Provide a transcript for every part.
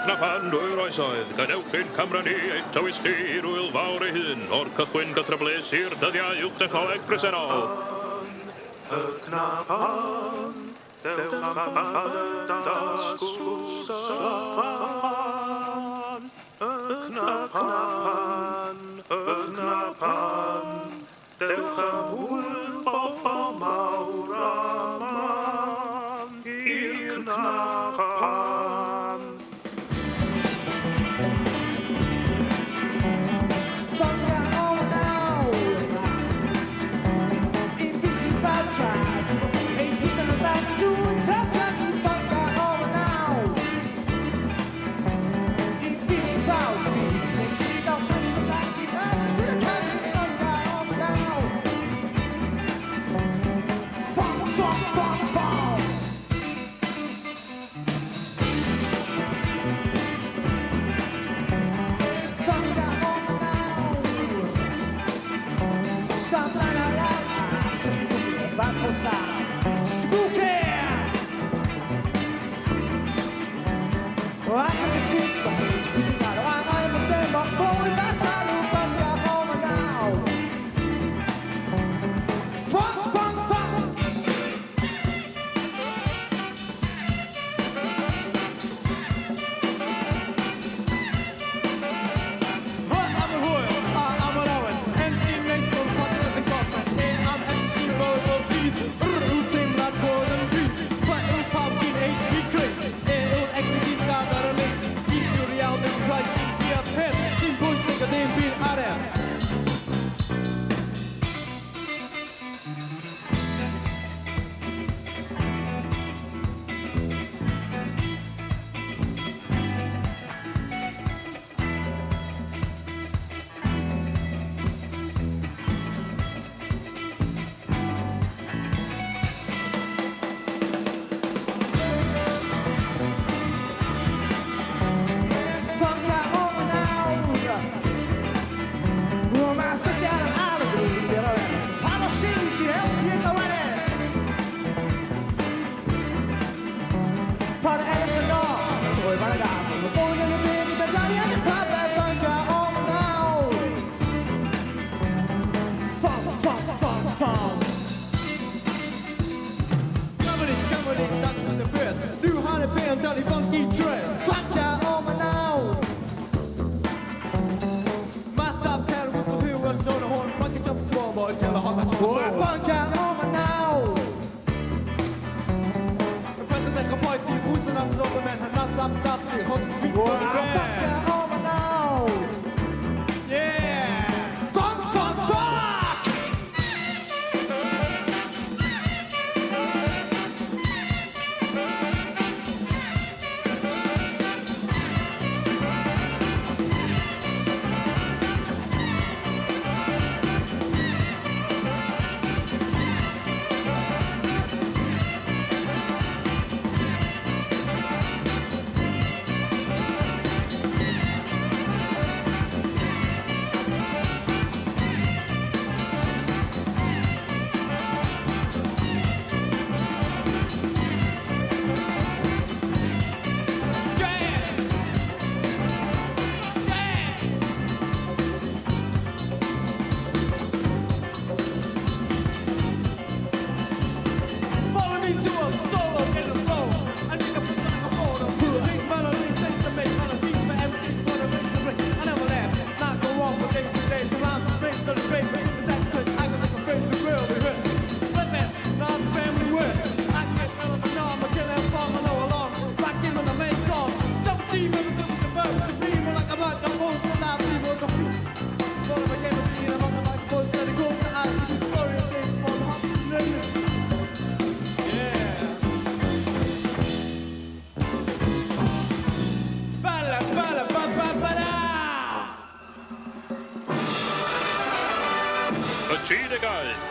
Cnapan dwy'r oesoedd, gadewch ein camrani eich tywys chi rwyl fawr ei hun o'r cychwyn gythryblus i'r dyddiau uwch technoleg bresennol. Y Cnapan, dewch am dasgwrn. Y Cnapan, dewch am hwyl bobl mawr a man i'r Cnapan.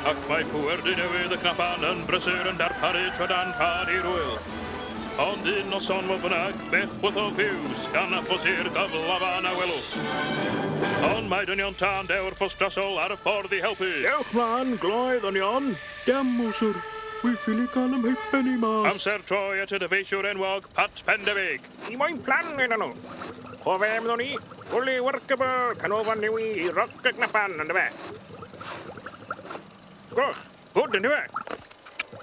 Ac mae pwerdu newydd y Cnapan yn brysur yn darparu trydan can i'r wyl. Ond un noson fodd bynnag, beth wyth o ffiws gan apos i'r gyflafan a welwch. Ond mae dynion tan dewr ffos drasol ar y ffordd i helpu. Dewch mlaen, gloi ddynion. Dim mwswr. Wi ffili cael ym heipen i mas. Amser troi at y dyfeisiwr enwog Pat Penderfig. I moyn plan yn nhw. O fe ymddwn ni, wli workable, canolfan newi i roc y gnapan, ynddo fe. Gwch, gwrdd ynddo fe.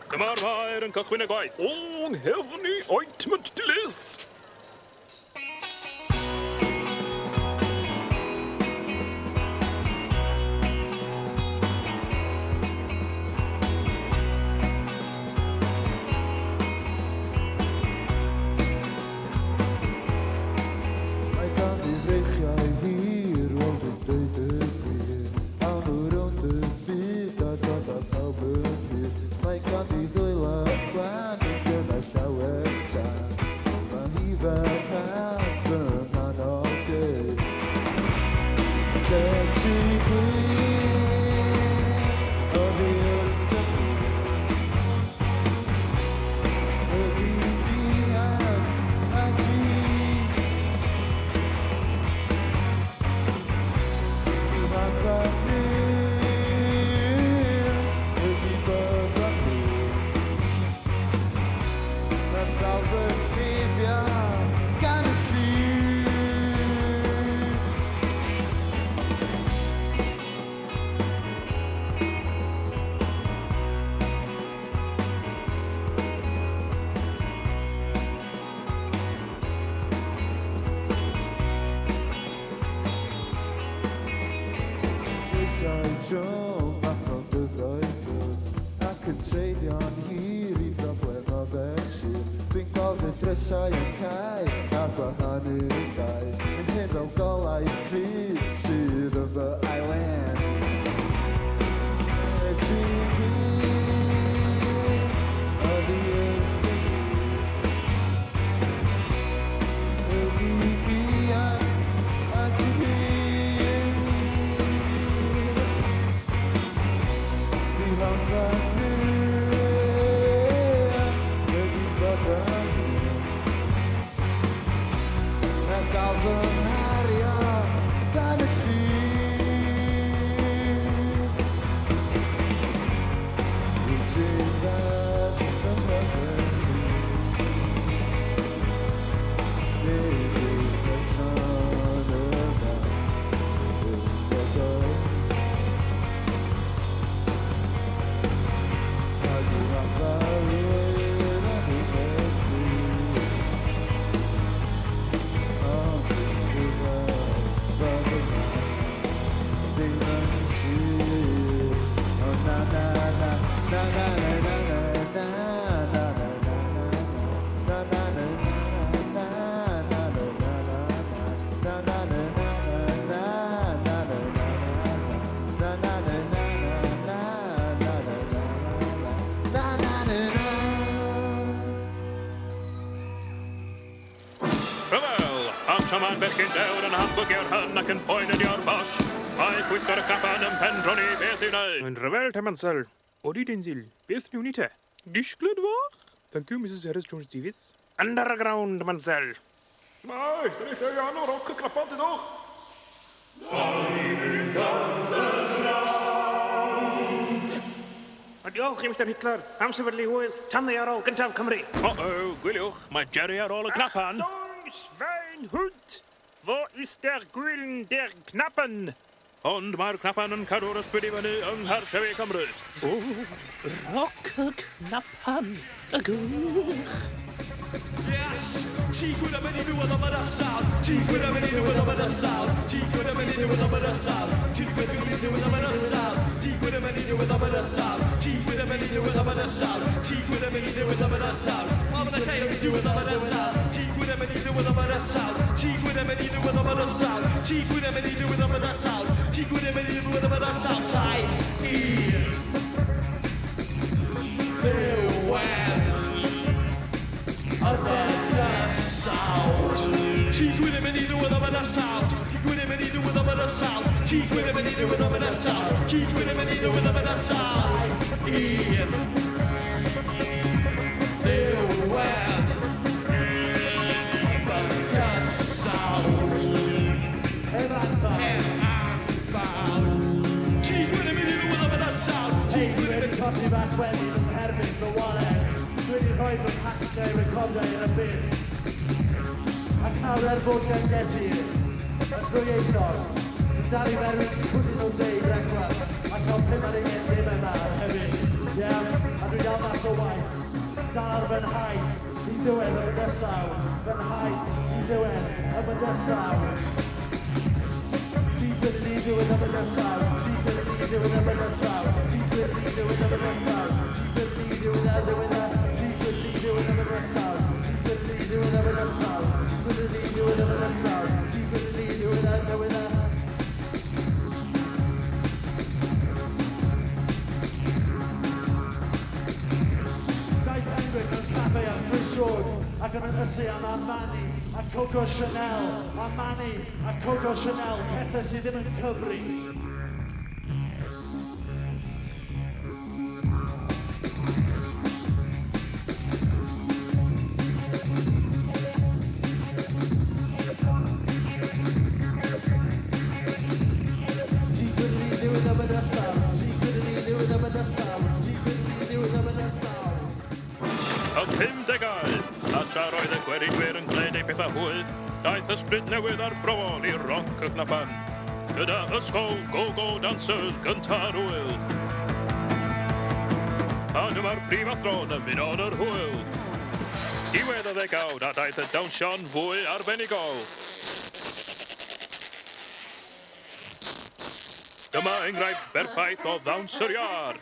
Dyma'r maer yn cychwyn y gwaith. O, nghefn i ointment dilys. Trwm ac o'n gyfroedd ac yn treulio'n hir I broblem o fersi Dwi'n gweld y drysau yn cael a gwahanu'n yn dau Yn hyn fel golau cryf sydd yn fy ailen Mae'n bechyn dewr yn hamburger hyn ac yn poen yn i'r bosh. Mae pwyllgor y capan yn pendroni beth i'w wneud. Yn rhyfel, Temansel. Odi Denzil, beth niwn ni te? Disgled fach? Thank you, Mrs. Harris Jones-Davies. Underground, Mansell. Mai, dyn ni lle iawn o roc y clapan, dydwch. Diolch i Mr Hitler, am sefydlu hwyl, tan ddei ar ôl, gyntaf Cymru. Gwyliwch, mae Jerry ar ôl y knapan. Schweinhund, wo ist der Gwiln der Knappen? Ond mae'r knapan yn cadw'r ysbryd I fyny yng Nghartrefi Cymru. Roc y knapan, y gwych. Yes! Ti gwyd am mynd I ddiwedd am yr asal Ti gwyd am mynd I ddiwedd am yr asal Ti gwyd am mynd I ddiwedd am yr asal Ti gwyd am mynd I ddiwedd am yr asal Ti gwyd am mynd I ddiwedd am yr asal Ti gwyd am mynd I ddiwedd am yr asal Ti gwyd am mynd I ddiwedd am yr asal Mam yn y lle I ddiwedd am yr asal Ti gwyd am mynd I ddiwedd am yr asal Ti gwyd am mynd I ddiwedd am yr asal Ti gwyd am mynd I ddiwedd am yr asal Ti gwyd am mynd I ddiwedd am yr asal Tai I Ti gwyd am mynd I ddiwedd am yr asal Ti gwyd am mynd I ddiwedd am yr asal Ti gwyd am mynd I ddiwedd am yr asal Ti gwyd am mynd I ddiwedd am yr asal Ian Ddiwedd Ti gwyd am mynd I ddiwedd am yr asal Ti gwyd am mynd I ddiwedd am yr asal herbyn fy waled. Dwi wedi rhoi fy pasgau recordau yn y bin. Ac nawr bod gen Getty yn rwyieithor, yn dal i ferwyn pwdyn o dei brecwast, ac cael 5 ar 1 dim yma hefyd. Ie, a dwi'n dal mas o waith, dal ar fy nhaith i ddiwedd y bydysawd, fy nhaith i ddiwedd y bydysawd. Ti'n gwybod ni ddiwedd y bydysawd, ti'n gwybod ni ddiwedd y bydysawd, ti'n gwybod ni ddiwedd y bydysawd, ti'n gwybod ni ddiwedd y bydysawd, ti'n gwybod ni ddiwedd y bydysawd, ti'n gwybod ni ddiwedd y bydysawd, ti'n gwybod ni ddiwedd y bydysawd, ti'n gwybod ni ddiwedd y bydysawd. Ac yn ynysu am Armani a Coco Chanel, Armani a Coco Chanel, pethau sydd ddim yn cyfri. Ti'n gwybod ni ddiwedd y bydysawd, ti'n gwybod ni ddiwedd y bydysawd, ti'n gwybod ni ddiwedd y bydysawd. Y 50au, a tra roedd y gweridwyr yn gwneud eu pethau hwyl, daeth ysbryd newydd ar bron i roc y Cnapan, gyda ysgol go-go dancers gynta'r hwyl. A dyma'r prifathron yn mynd o'n yr hwyl. Diwedd y 10 a daeth y dawnsio'n fwy arbenigol. Dyma enghraifft berffaith o ddawns yr iard.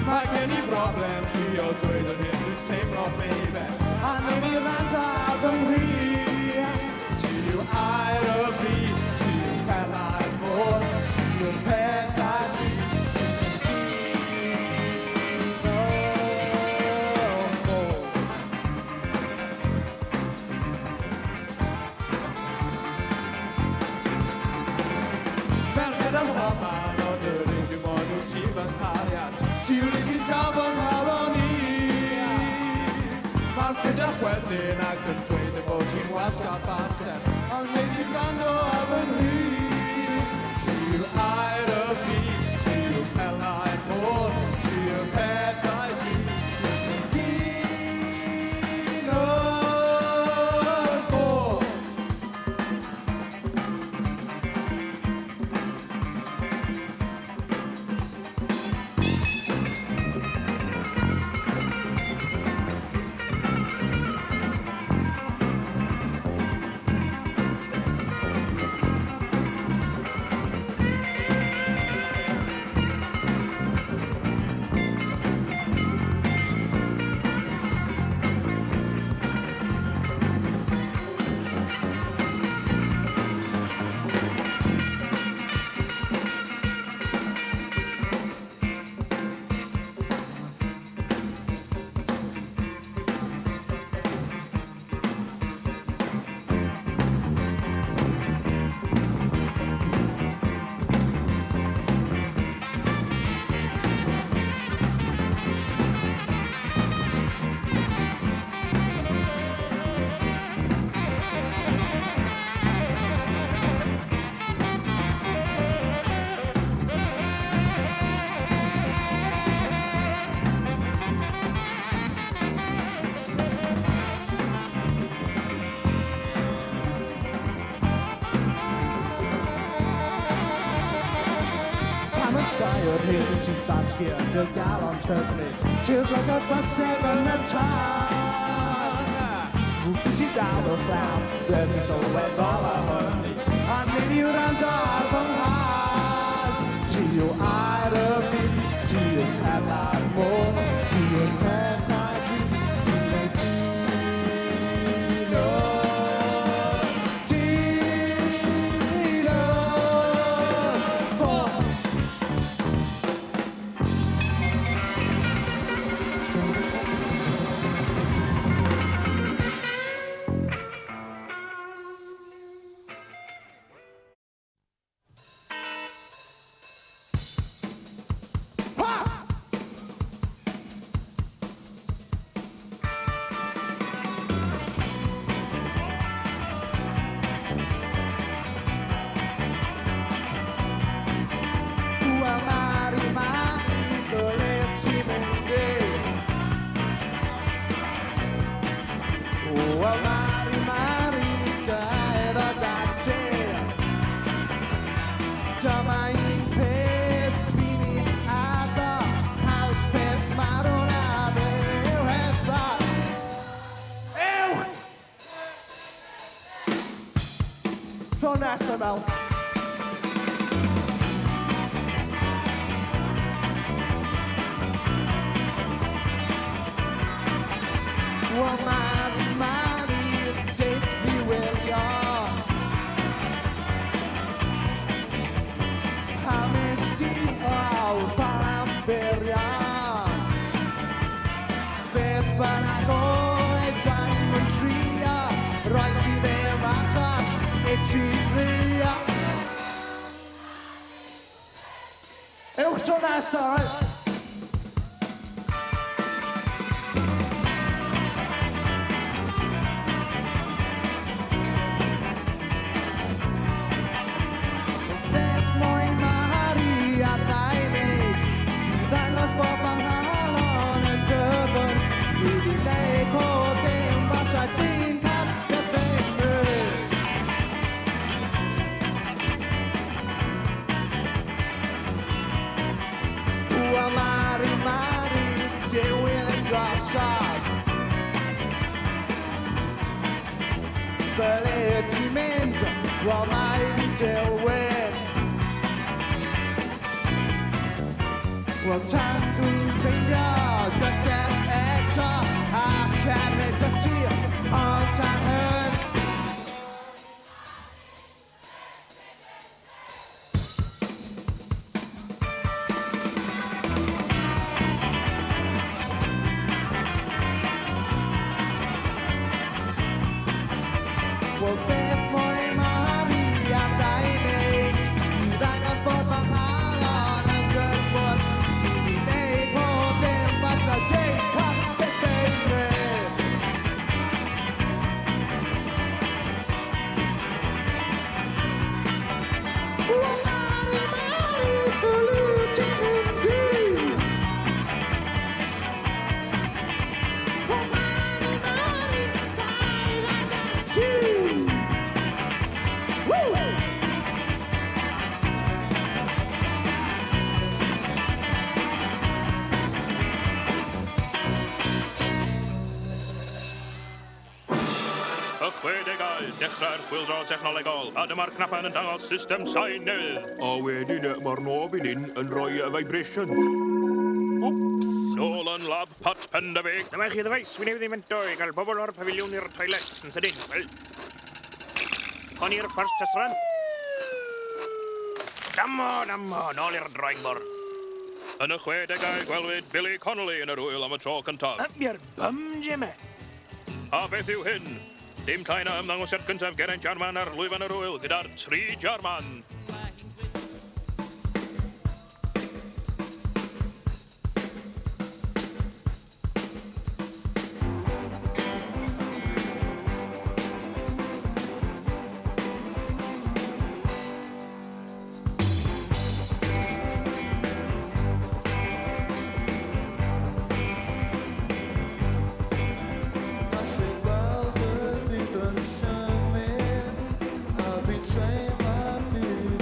Mae gen i broblem trio dweud o hyn dwi'n teimlo baby, a newn ni rant ar fy nghri. Ti yw air y fi, ti yw pelau'r môr, ti yw'r pethau fi, ti yw'r Merched am homan o dyryn dim ond wyt ti fy nghariad. Ti yw'r sy'n cael fy nghalon i. Mae'n ffrind a chwerthin ac yn dweud y bod ti'n wasgaf amser, ond neud i rando a fy nghri. Ti yw'r air y fi, ti yw'r pelau'r môr, ti yw'r pethau fi, ti yw'r dyn o'r bôl. Sky o'r hyn sy'n llasgu yn dy galon styfnu, tears like a bysedd yn y tân. Mwcw sy'n dal o llawn, rydyn sylweddol a hynny, a nid i'w rand ar fy mhan. Ti yw air y byd, ti yw pelau'r môr, ti yw'r pethau dri, ti yw'r dyn o'r Dyma un peth fi'n un addo, haws peth marw'n a fel hedda. Ewch! Tro nesaf fel. Wel, Mari, deith fi wylio. Hanes di awr pan am byrio. Beth bynnag oedran yn trio, roes i ddim achos i ti rio. Ewch tro nesaf! Ble ti'n mynd? Wel, mae'n dilwyn. Wel, tan dwi'n ffeindio dysedd eto ac hefyd y ti, ond tan hyn. Wel, beth mwy Mari allai wneud i ddangos bod fy mhalon yn gwybod dwi wedi wneud pob dim fasa Jacob beth ei wneud. Wel, Mari, hwlw ti'n chwndi. Wel, Mari, cael ti. Y 60au, dechrau'r chwyldro technolegol, a dyma'r cnapan yn dangos system sain newydd. A wedyn mae'r knob yn rhoi vibrations. Wps, ôl yn lab Pat Penderfig. Dyma chi ddyfais, fi newydd invento i gael bobl o'r pafiliwn i'r toilets yn sydyn. Wel, hon i'r first test run. Damo, nôl i'r drawing board. Yn y 60au, gwelwyd Billy Connolly yn yr wyl am y tro cyntaf. Mi'r bym, Jimmy. A beth yw hyn? Dim tain am ddangosiad cyntaf Geraint Jarman ar lwyfan yr wyl gyda'r 3 Jarman. Gallu gweld y byd yn symud, a fi'n teimlo'r byd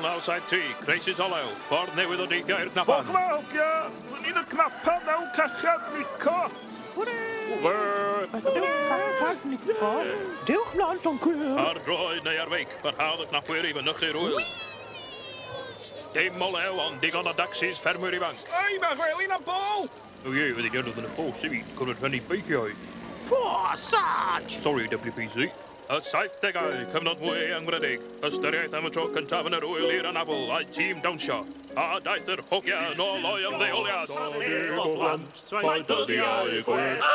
1973, Crisis Olew, ffordd newydd o deithio i'r Cnappan. Fawlgia! Ni'n y Cnappan naw cachad Nico! Dewch mlaen, Lloncwyr. Ar droed neu ar feic, parhaodd y Cnapwyr i fynychu'r wyl. Dim olew, ond digon o daxis ffermwyr ifanc. Ai, mae gwelyn am bol! O ie, fyddi di anodd yn y ffos i fi, cwrdd rhywun i beiciau. Poor Sarge. Sorry, WPC. Y 70au, cyfnod mwy anghredig. Ystyriaeth am y tro cyntaf yn yr wyl i'r anafl a'i tîm dawnsio. A daeth yr hogia yn ôl o'i ymddeoliad. O blant, mae dyddiau gwedd.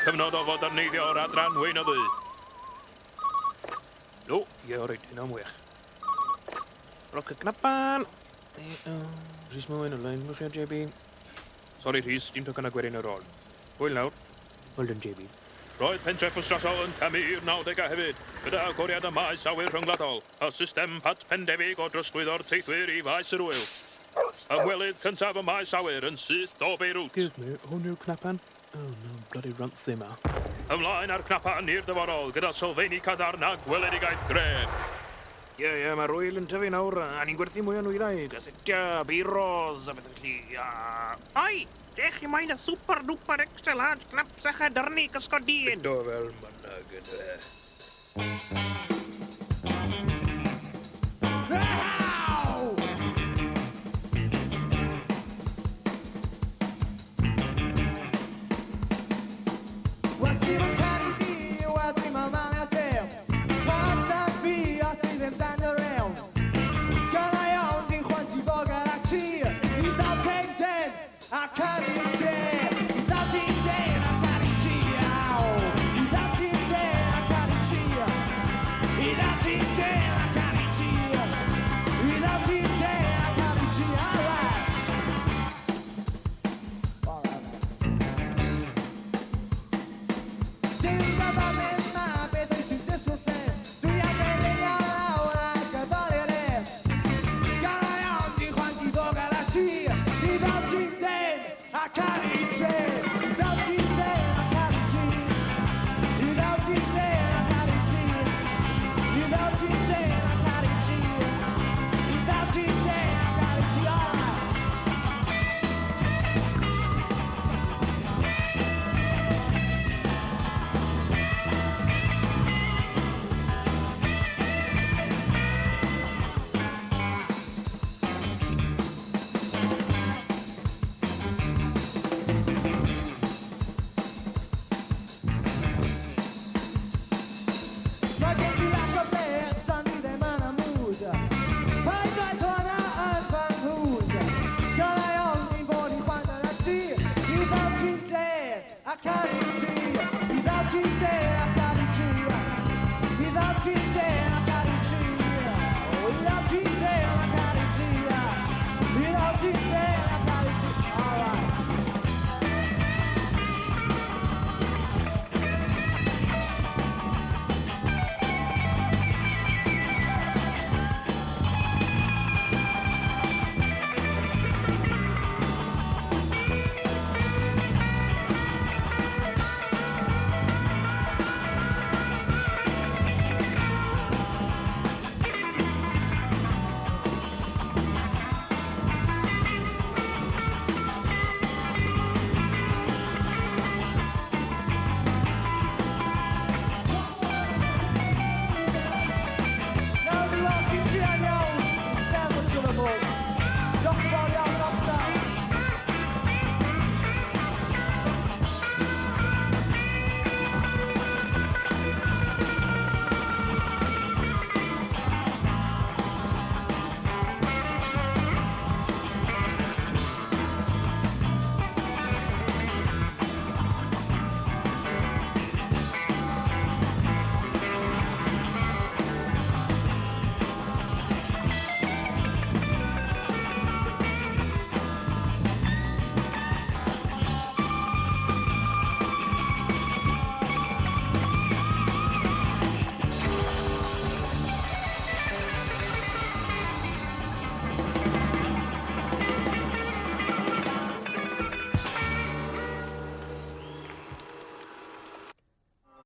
Cyfnod o foderneiddio'r adran weinyddu. O, ie, o reit, hynna'n wych. Roc y Cnappan. Rhys Mwyn yn lein, mwch JB. Sori Rhys, dim tocan a gwerin ar ôl. Hwyl nawr. Hwyl yn JB. Roedd pentref wstrasol yn camu i'r 90au hefyd, gyda agoriad y maes awyr rhyngwladol, a system pat pendefig o drysgwyddo'r teithwyr i faes yr wyl. Ymwelydd cyntaf y maes awyr yn syth o Beirut. Excuse me, hwn yw'r Cnappan? Oh no, bloody runtsi yma. Ymlaen ar Cnappan i'r dyforol, gyda sylfaeni cadarn a gweledigaeth gref. Ie, mae'r wyl yn tyfu nawr, a ni'n gwerthu mwy o nwyddau, gasetia, biros a beth felly. Oi, dech chi moyn y super duper extra large knaps a chadyrni cysgodin. Do fel manna gyda. Caru ti